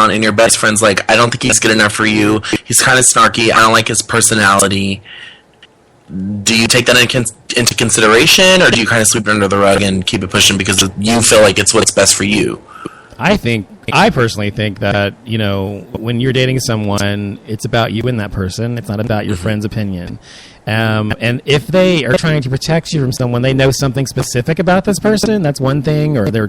down and your best friend's like, I don't think he's good enough for you. He's kind of snarky. I don't like his personality. Do you take that into consideration, or do you kind of sweep it under the rug and keep it pushing because you feel like it's what's best for you? I personally think that, when you're dating someone, it's about you and that person. It's not about your friend's opinion. And if they are trying to protect you from someone, they know something specific about this person, that's one thing, or they're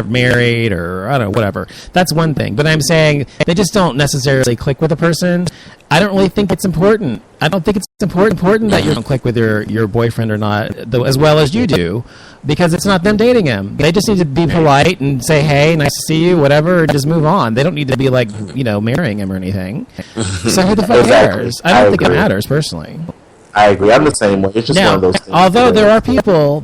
married, or I don't know, whatever. That's one thing. But I'm saying they just don't necessarily click with a person. I don't really think it's important. I don't think it's important that you don't click with your boyfriend or not, as well as you do, because it's not them dating him. They just need to be polite and say, hey, nice to see you, whatever, and just move on. They don't need to be like, marrying him or anything. So who the fuck cares? I don't think it matters, personally. I agree. I'm the same way. It's just one of those things. Although there are people,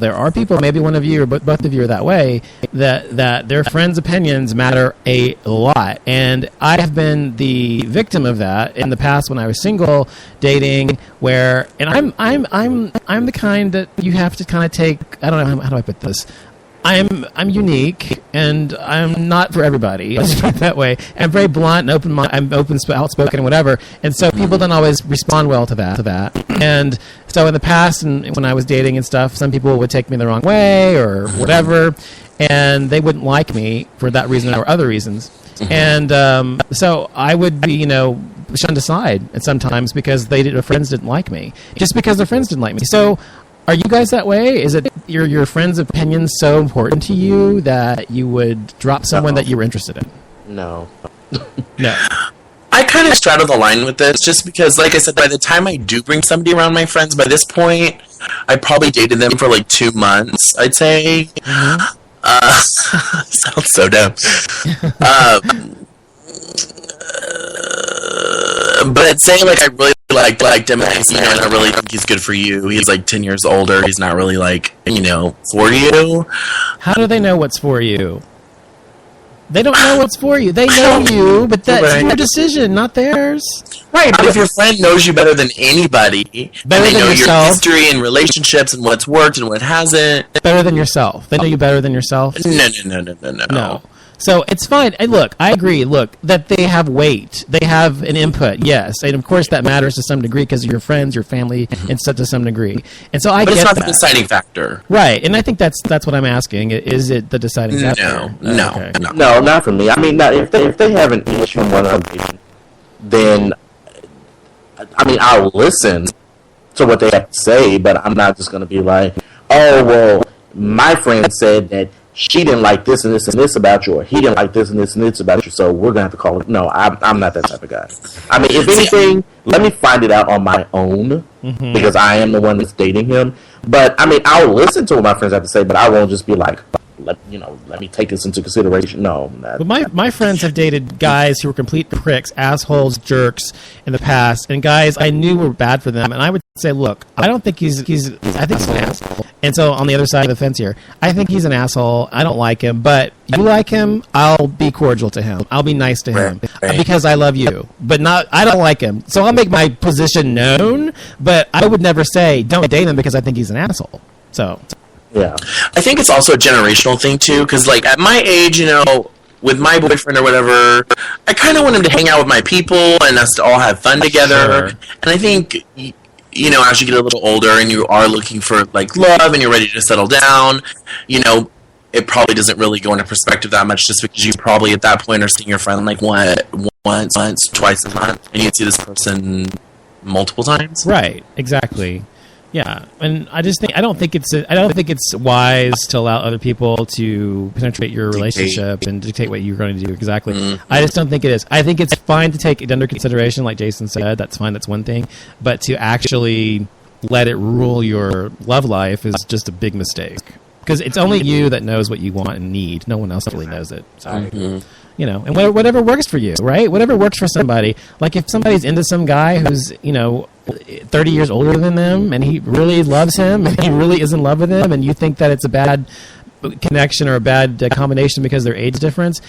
maybe one of you or both of you are that way, that their friends' opinions matter a lot. And I have been the victim of that in the past when I was single, dating, and I'm the kind that you have to kind of take, I don't know, how do I put this? I'm unique, and I'm not for everybody. Let's put it that way. I'm very blunt and I'm outspoken, and whatever. And so people don't always respond well to that. And so in the past, and when I was dating and stuff, some people would take me the wrong way or whatever, and they wouldn't like me for that reason or other reasons. And so I would be, shunned aside and sometimes because their friends didn't like me, just because their friends didn't like me. So. Are you guys that way? Is it your friends' opinions so important to you that you would drop someone that you were interested in? No. No. I kind of straddle the line with this just because, like I said, by the time I do bring somebody around my friends, by this point, I probably dated them for like 2 months, I'd say. Sounds so dumb. But say like I really liked him, and I really think he's good for you. He's like 10 years older. He's not really like, for you. How do they know what's for you? They don't know what's for you. They know you, but that's your decision, not theirs. Right, but if your friend knows you better than anybody, better than yourself, your history and relationships and what's worked and what hasn't. Better than yourself. They know you better than yourself? No. So it's fine. And look, I agree. Look, that they have weight. They have an input, yes. And of course that matters to some degree because of your friends, your family, and so to some degree. And so but it's not the deciding factor. Right. And I think that's what I'm asking. Is it the deciding factor? No, not for me. I mean, if they have an issue in one of them, then, I'll listen to what they have to say, but I'm not just going to be like, oh, well, my friend said that she didn't like this and this and this about you, or he didn't like this and this and this about you, so we're going to have to call it. No, I'm not that type of guy. If anything, let me find it out on my own, because I am the one that's dating him. But, I'll listen to what my friends have to say, but I won't just be like, let me take this into consideration. No. But my friends have dated guys who were complete pricks, assholes, jerks in the past, and guys I knew were bad for them, and I would say, look, I don't think I think he's an asshole. And so on the other side of the fence here, I think he's an asshole. I don't like him, but you like him, I'll be cordial to him. I'll be nice to him because I love you. But I don't like him. So I'll make my position known, but I would never say don't date him because I think he's an asshole. So yeah. I think it's also a generational thing too, because like at my age, with my boyfriend or whatever, I kind of want him to hang out with my people and us to all have fun together. Sure. And I think, as you get a little older and you are looking for like love and you're ready to settle down, it probably doesn't really go into perspective that much, just because you probably at that point are seeing your friend like once, twice a month, and you see this person multiple times. Right. Exactly. Yeah, and I don't think it's wise to allow other people to penetrate your relationship and dictate what you're going to do exactly. Mm-hmm. I just don't think it is. I think it's fine to take it under consideration, like Jason said. That's fine. That's one thing. But to actually let it rule your love life is just a big mistake, because it's only you that knows what you want and need. No one else really knows it. So. Mm-hmm. And whatever works for you, right? Whatever works for somebody. Like if somebody's into some guy who's 30 years older than them, and he really loves him, and he really is in love with him, and you think that it's a bad connection or a bad combination because of their age difference,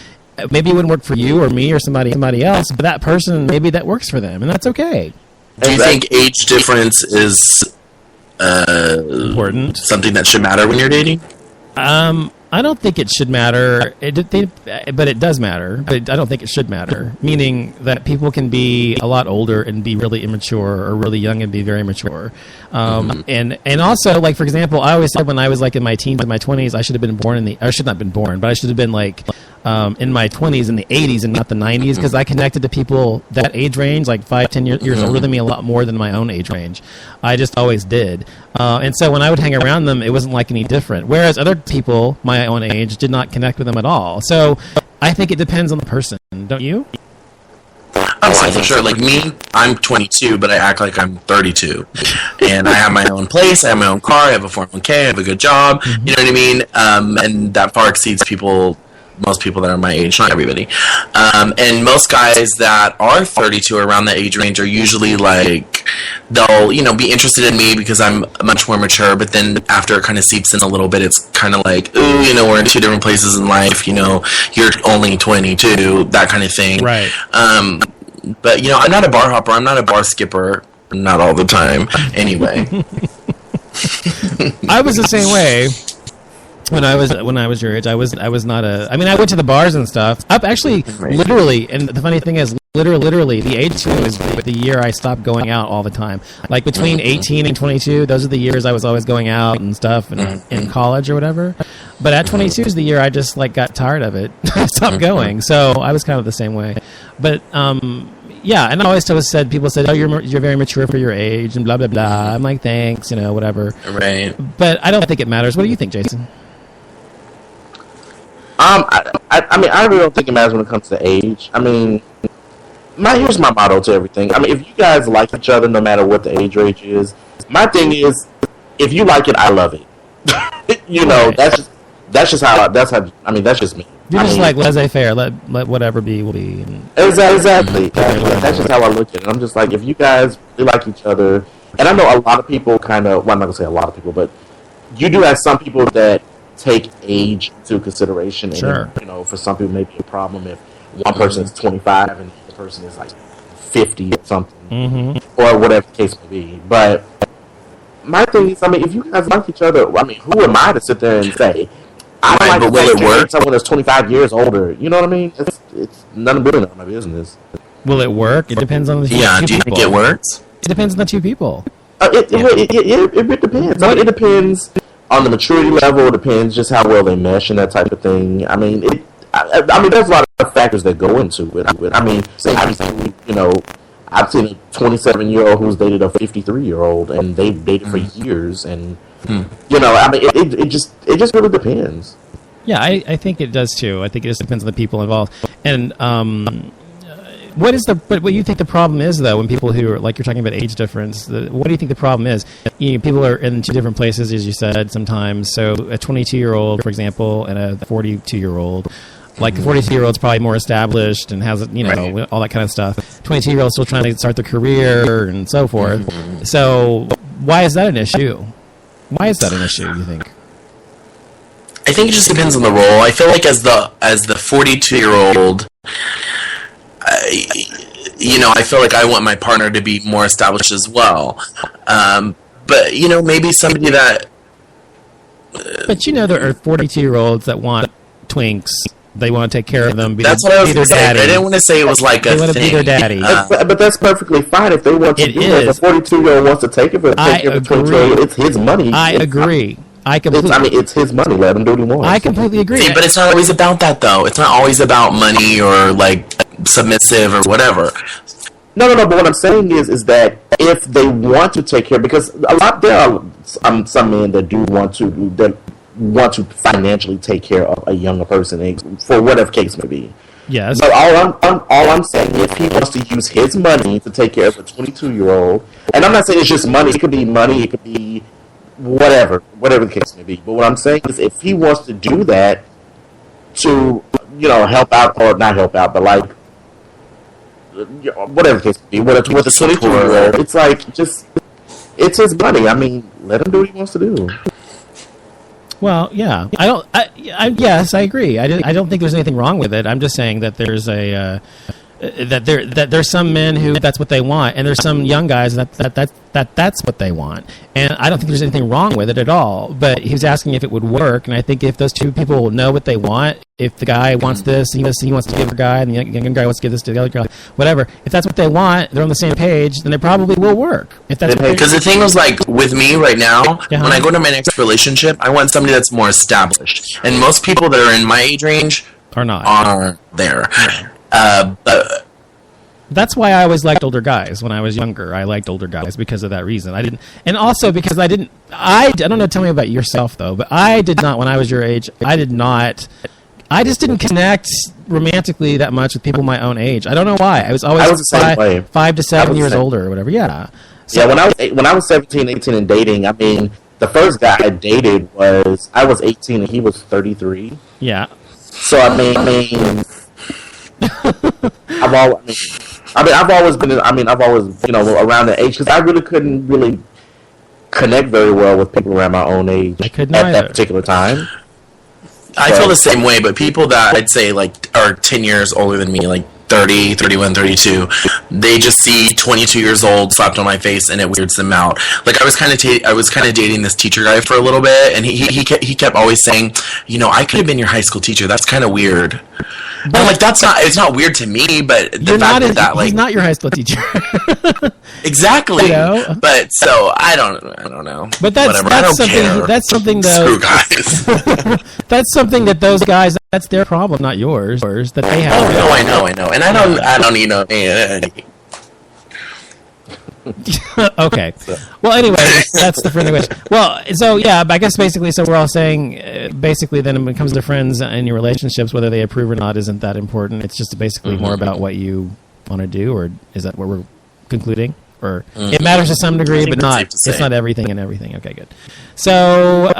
maybe it wouldn't work for you or me or somebody else, but that person, maybe that works for them, and that's okay. Do you think age difference is important? Something that should matter when you're dating? I don't think it should matter, but it does matter. But I don't think it should matter, meaning that people can be a lot older and be really immature, or really young and be very mature. And also, like, for example, I always said when I was like in my teens and my 20s, I should have been born I should not have been born, but I should have been like in my 20s in the 80s and not the 90s, because I connected to people that age range, like 5-10 years older than me, a lot more than my own age range. I just always did. And so when I would hang around them, it wasn't like any different. Whereas other people my own age did not connect with them at all. So I think it depends on the person, don't you? Oh, for sure. Like me, I'm 22, but I act like I'm 32. And I have my own place, I have my own car, I have a 401k, I have a good job. You know what I mean? And that far exceeds most people that are my age, not everybody. And most guys that are 32 or around that age range are usually like, they'll, be interested in me because I'm much more mature, but then after it kind of seeps in a little bit, it's kind of like, ooh, we're in two different places in life, you're only 22, that kind of thing. Right. But, I'm not a bar hopper, I'm not a bar skipper, not all the time, anyway. I was the same way. When I was your age, I was not a. I mean, I went to the bars and stuff. Literally, and the funny thing is, literally, the age 2 is the year I stopped going out all the time. Like between 18 and 22, those are the years I was always going out and stuff, and in college or whatever. But at 22 is the year I just like got tired of it. I stopped going. So I was kind of the same way. But yeah, and I always said, people said, oh, you're very mature for your age, and blah blah blah. I'm like, thanks, whatever. Right. But I don't think it matters. What do you think, Jason? I mean, I really don't think it matters when it comes to age. I mean, here's my motto to everything. I mean, if you guys like each other, no matter what the age range is, my thing is, if you like it, I love it. That's just how. I mean, that's just me. You're just like laissez-faire. Let whatever be will be. Exactly. That's just how I look at it. I'm just like, if you guys really like each other, and I know a lot of people kind of. Well, I'm not gonna say a lot of people, but you do have some people that take age into consideration. And, sure. For some people, it may be a problem if one person is 25 and the other person is like 50 or something, or whatever the case may be. But my thing is, I mean, if you guys like each other, I mean, who am I to sit there and say, I don't like will it work? Someone that's 25 years older. You know what I mean? It's none of my business. Will it work? It depends on the two do you think it works? It depends on the two people. It depends. I mean, it depends on the maturity level. It depends just how well they mesh and that type of thing. I mean, there's a lot of factors that go into it. I mean, I've seen a 27-year-old who's dated a 53-year-old, and they've dated for years, and I mean, it just really depends. Yeah, I think it does too. I think it just depends on the people involved. And what do you think the problem is, though, when people who are, like, you're talking about age difference, what do you think the problem is? People are in two different places, as you said, sometimes. So a 22-year-old, for example, and a 42-year-old. Like, the 42-year-old's probably more established and has, right, all that kind of stuff. 22-year-old's still trying to start their career and so forth. So why is that an issue? Why is that an issue, you think? I think it just depends on the role. I feel like as the 42-year-old, I feel like I want my partner to be more established as well. But maybe somebody that. But there are 42-year-olds that want twinks. They want to take care of them. That's what I was going to say. I didn't want to say it was like a thing. They want to be their daddy. But that's perfectly fine if they want to do that. If a 42-year-old wants to take it for the 22-year-old, it's his money. I agree. It's his money. Let him do what he wants. I completely agree. See, but it's not always about that, though. It's not always about money or, like, submissive or whatever. No. But what I'm saying is that if they want to take care, because there are some men that do want to financially take care of a younger person for whatever case may be. Yes. But all I'm saying is he wants to use his money to take care of a 22-year-old, and I'm not saying it's just money. It could be money. It could be whatever the case may be. But what I'm saying is, if he wants to do that to help out, or not help out, but like whatever the case may be, with a 22-year-old, it's like it's his money. I mean, let him do what he wants to do. Well, yeah, yes, I agree. I don't think there's anything wrong with it. I'm just saying that there's that there's some men who that's what they want, and there's some young guys that's what they want. And I don't think there's anything wrong with it at all. But he was asking if it would work, and I think if those two people know what they want, if the guy wants this, he wants to give the guy, and the young guy wants to give this to the other guy, whatever. If that's what they want, they're on the same page, then it probably will work. If that's because the thing was, like, with me right now, when I go to my next relationship, I want somebody that's more established, and most people that are in my age range are there. But that's why I always liked older guys when I was younger. I liked older guys because of that reason. And also because I don't know. Tell me about yourself though. But I did not, when I was your age. I just didn't connect romantically that much with people my own age. I don't know why. I was always the same way. 5 to 7 years older or whatever. Yeah. So, yeah. When I was 17, 18, and dating, I mean, the first guy I dated I was 18 and he was 33. Yeah. So I've always been around the age, because I really couldn't connect very well with people around my own age at that particular time. I feel the same way, but people that I'd say like are 10 years older than me, like 30, 31, 32, they just see 22 years old slapped on my face, and it weirds them out. Like I was kind of dating this teacher guy for a little bit, and he kept always saying, I could have been your high school teacher. That's kind of weird. But I'm like, it's not weird to me, but the fact that he's not your high school teacher. Exactly. But so I don't know. But that's something though. Screw guys. That's something that those guys, that's their problem, not yours. That they have. Oh no, I know, and I don't need no. Okay. Well, anyway, that's the friendly wish. Well, so yeah, I guess basically, so we're all saying, basically, then when it comes to friends and your relationships, whether they approve or not isn't that important. It's just basically more about what you want to do, or is that what we're concluding? Or it matters to some degree, but it's not everything and everything. Okay, good. So,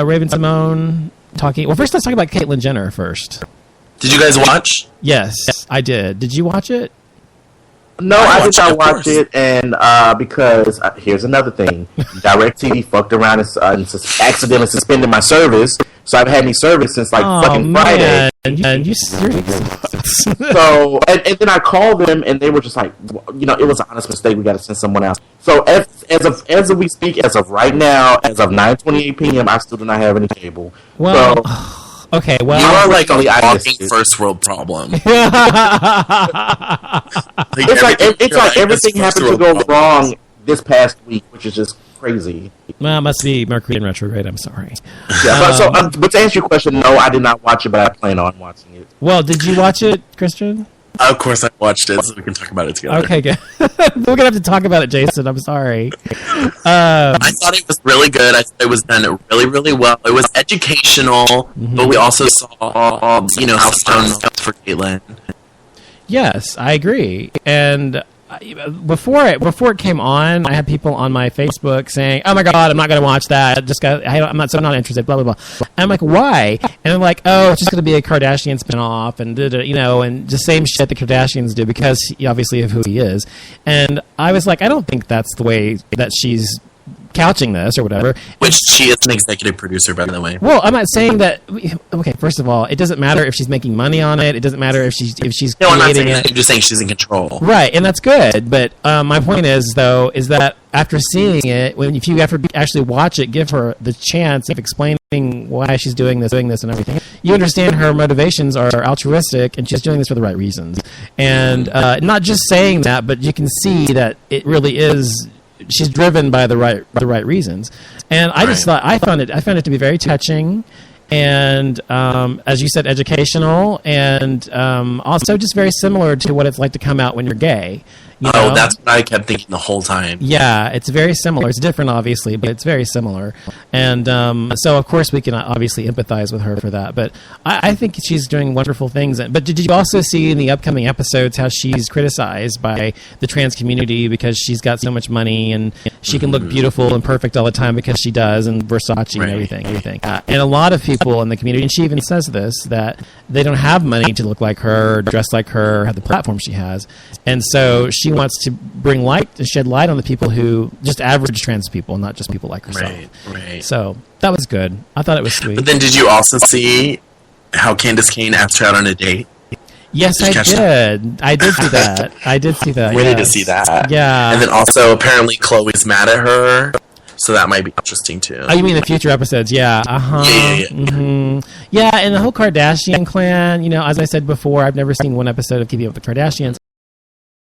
Raven Symone talking. Well, first let's talk about Caitlyn Jenner first. Did you guys watch? Yes, I did. Did you watch it? No, I did not watch it, and because here's another thing: DirecTV fucked around and accidentally suspended my service, so I've had any service since fucking Friday. And So and then I called them, and they were just like, it was an honest mistake. We got to send someone else. So as we speak, as of right now, as of 9:28 p.m., I still do not have any cable. Well. Okay, well... You are like a walking first world problem. It's like everything happened to go wrong this past week, which is just crazy. Well, it must be Mercury in retrograde, I'm sorry. Yeah, but to answer your question, no, I did not watch it, but I plan on watching it. Well, did you watch it, Christian? Of course I watched it, so we can talk about it together. Okay, good. We're going to have to talk about it, Jason. I'm sorry. I thought it was really good. I thought it was done really, really well. It was educational, but we also saw, milestone for Caitlyn. Yes, I agree. And before it came on, I had people on my Facebook saying, "Oh my God, I'm not going to watch that. I'm not interested." Blah blah blah. And I'm like, "Why?" And I'm like, "Oh, it's just going to be a Kardashian spinoff, and and just same shit the Kardashians do because obviously of who he is." And I was like, "I don't think that's the way that she's couching this or whatever." Which she is an executive producer, by the way. Well, I'm not saying that. Okay, first of all, it doesn't matter if she's making money on it. It doesn't matter if she's no, I'm not creating saying it. I'm just saying she's in control, right? And that's good. But my point is that after seeing it, if you actually watch it, give her the chance of explaining why she's doing this and everything, you understand her motivations are altruistic, and she's doing this for the right reasons. And not just saying that, but you can see that it really is. She's driven by the right reasons, and I just thought I found it to be very touching, and as you said, educational, and also just very similar to what it's like to come out when you're gay. That's what I kept thinking the whole time. Yeah, it's very similar. It's different, obviously, but it's very similar. And so, of course, we can obviously empathize with her for that. But I think she's doing wonderful things. But did you also see in the upcoming episodes how she's criticized by the trans community because she's got so much money and she can look beautiful and perfect all the time because she does, and Versace and everything. And a lot of people in the community, and she even says this, that they don't have money to look like her, dress like her, have the platform she has. And so she wants to bring light, to shed light on the people who, just average trans people, not just people like herself. Right. So that was good. I thought it was sweet. But then did you also see how Candace Cain asked her out on a date? Yes, I did. I did see that. I did see that. Ready to see that. Yeah. And then also, apparently, Chloe's mad at her. So that might be interesting, too. Oh, you mean the future episodes? Yeah. Uh-huh. Yeah. Mm-hmm. Yeah, and the whole Kardashian clan, as I said before, I've never seen one episode of Keeping Up with the Kardashians.